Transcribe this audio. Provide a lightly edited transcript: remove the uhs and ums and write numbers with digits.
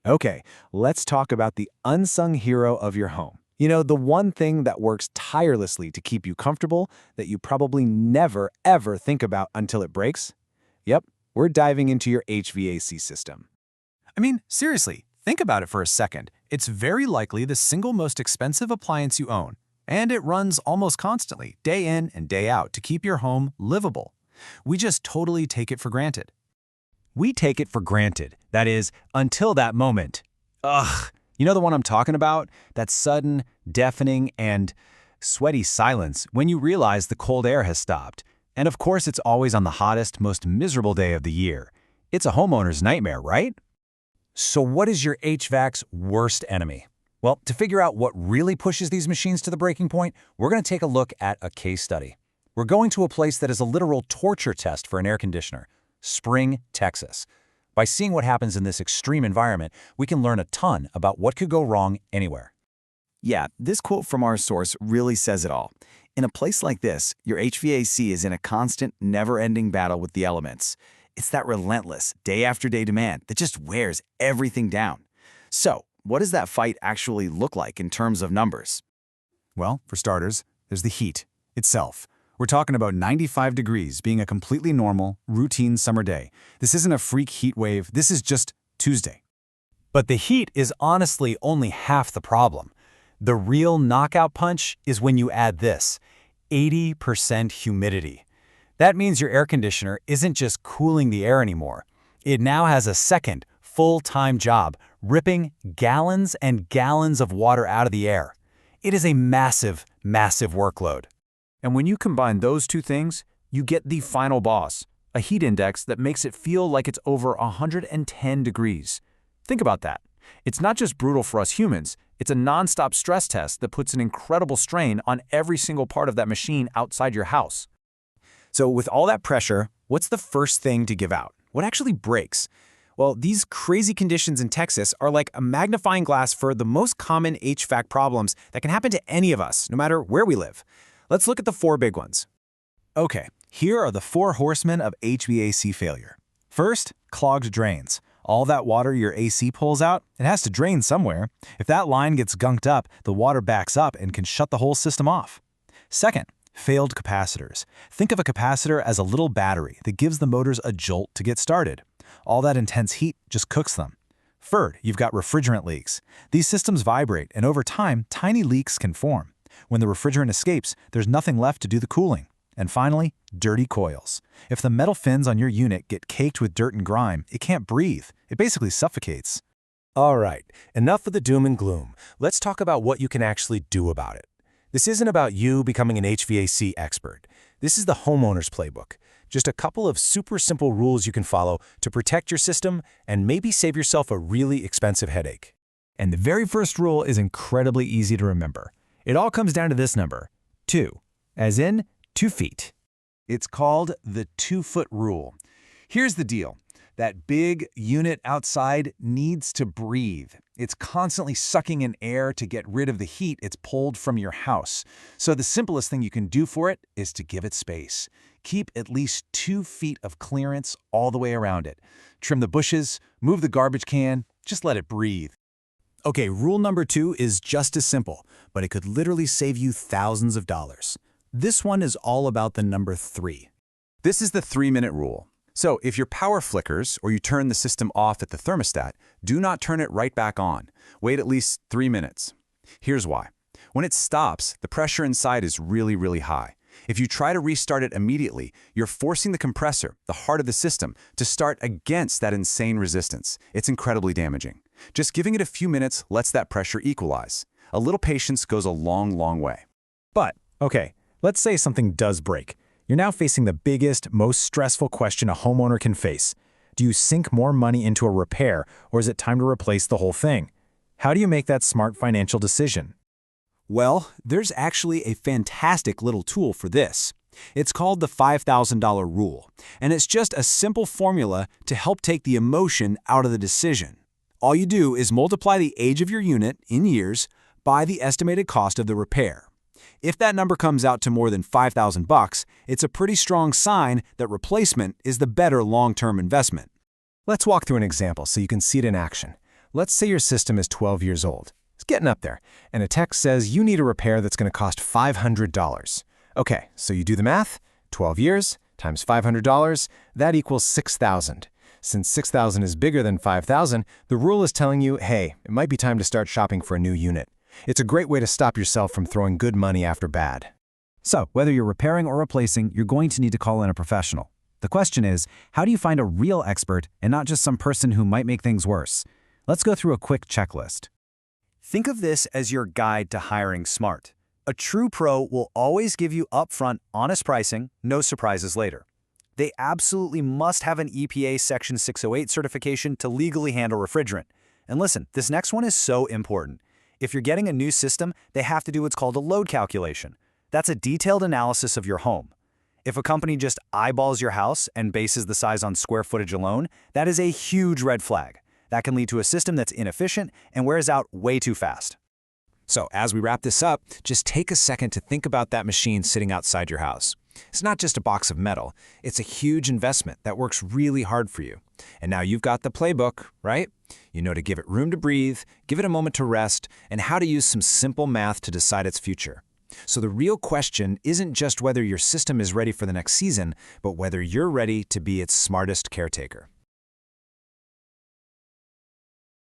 Okay, let's talk about the unsung hero of your home. You know, the one thing that works tirelessly to keep you comfortable that you probably never, ever think about until it breaks? Yep, we're diving into your HVAC system. I mean, seriously, think about it for a second. It's very likely the single most expensive appliance you own, and it runs almost constantly, day in and day out, to keep your home livable. We just totally take it for granted. We take it for granted. That is, until that moment. Ugh, you know the one I'm talking about? That sudden, deafening, and sweaty silence when you realize the cold air has stopped. And of course, it's always on the hottest, most miserable day of the year. It's a homeowner's nightmare, right? So what is your HVAC's worst enemy? Well, to figure out what really pushes these machines to the breaking point, we're going to take a look at a case study. We're going to a place that is a literal torture test for an air conditioner. Spring, Texas. By seeing what happens in this extreme environment, we can learn a ton about what could go wrong anywhere. Yeah, this quote from our source really says it all. In a place like this, your HVAC is in a constant, never-ending battle with the elements. It's that relentless, day-after-day demand that just wears everything down. So, what does that fight actually look like in terms of numbers? Well, for starters, there's the heat itself. We're talking about 95 degrees being a completely normal, routine summer day. This isn't a freak heat wave, this is just Tuesday. But the heat is honestly only half the problem. The real knockout punch is when you add this, 80% humidity. That means your air conditioner isn't just cooling the air anymore. It now has a second, full-time job, ripping gallons and gallons of water out of the air. It is a massive, massive workload. And when you combine those two things, you get the final boss, a heat index that makes it feel like it's over 110 degrees. Think about that. It's not just brutal for us humans, it's a non-stop stress test that puts an incredible strain on every single part of that machine outside your house. So with all that pressure, what's the first thing to give out? What actually breaks? Well, these crazy conditions in Texas are like a magnifying glass for the most common HVAC problems that can happen to any of us, no matter where we live. Let's look at the four big ones. Okay, here are the four horsemen of HVAC failure. First, clogged drains. All that water your AC pulls out, it has to drain somewhere. If that line gets gunked up, the water backs up and can shut the whole system off. Second, failed capacitors. Think of a capacitor as a little battery that gives the motors a jolt to get started. All that intense heat just cooks them. Third, you've got refrigerant leaks. These systems vibrate, and over time, tiny leaks can form. When the refrigerant escapes, there's nothing left to do the cooling. And finally, dirty coils. If the metal fins on your unit get caked with dirt and grime, it can't breathe. It basically suffocates. All right, enough of the doom and gloom. Let's talk about what you can actually do about it. This isn't about you becoming an HVAC expert. This is the homeowner's playbook. Just a couple of super simple rules you can follow to protect your system and maybe save yourself a really expensive headache. And the very first rule is incredibly easy to remember. It all comes down to this number, 2, as in 2 feet. It's called the 2-foot rule. Here's the deal. That big unit outside needs to breathe. It's constantly sucking in air to get rid of the heat it's pulled from your house. So the simplest thing you can do for it is to give it space. Keep at least 2 feet of clearance all the way around it. Trim the bushes, move the garbage can, just let it breathe. Okay, rule number 2 is just as simple, but it could literally save you thousands of dollars. This one is all about the number 3. This is the 3-minute rule. So if your power flickers or you turn the system off at the thermostat, do not turn it right back on. Wait at least 3 minutes. Here's why. When it stops, the pressure inside is really, really high. If you try to restart it immediately, you're forcing the compressor, the heart of the system, to start against that insane resistance. It's incredibly damaging. Just giving it a few minutes lets that pressure equalize. A little patience goes a long, long way. But, okay, let's say something does break. You're now facing the biggest, most stressful question a homeowner can face. Do you sink more money into a repair, or is it time to replace the whole thing? How do you make that smart financial decision? Well, there's actually a fantastic little tool for this. It's called the $5,000 rule, and it's just a simple formula to help take the emotion out of the decision. All you do is multiply the age of your unit in years by the estimated cost of the repair. If that number comes out to more than $5,000, it's a pretty strong sign that replacement is the better long-term investment. Let's walk through an example so you can see it in action. Let's say your system is 12 years old. It's getting up there, and a text says you need a repair that's going to cost $500. Okay, so you do the math. 12 years times $500, that equals $6,000. Since $6,000 is bigger than $5,000, the rule is telling you, hey, it might be time to start shopping for a new unit. It's a great way to stop yourself from throwing good money after bad. So, whether you're repairing or replacing, you're going to need to call in a professional. The question is, how do you find a real expert and not just some person who might make things worse? Let's go through a quick checklist. Think of this as your guide to hiring smart. A true pro will always give you upfront, honest pricing, no surprises later. They absolutely must have an EPA Section 608 certification to legally handle refrigerant. And listen, this next one is so important. If you're getting a new system, they have to do what's called a load calculation. That's a detailed analysis of your home. If a company just eyeballs your house and bases the size on square footage alone, that is a huge red flag. That can lead to a system that's inefficient and wears out way too fast. So, as we wrap this up, just take a second to think about that machine sitting outside your house. It's not just a box of metal. It's a huge investment that works really hard for you. And now you've got the playbook, right? You know to give it room to breathe, give it a moment to rest, and how to use some simple math to decide its future. So the real question isn't just whether your system is ready for the next season, but whether you're ready to be its smartest caretaker.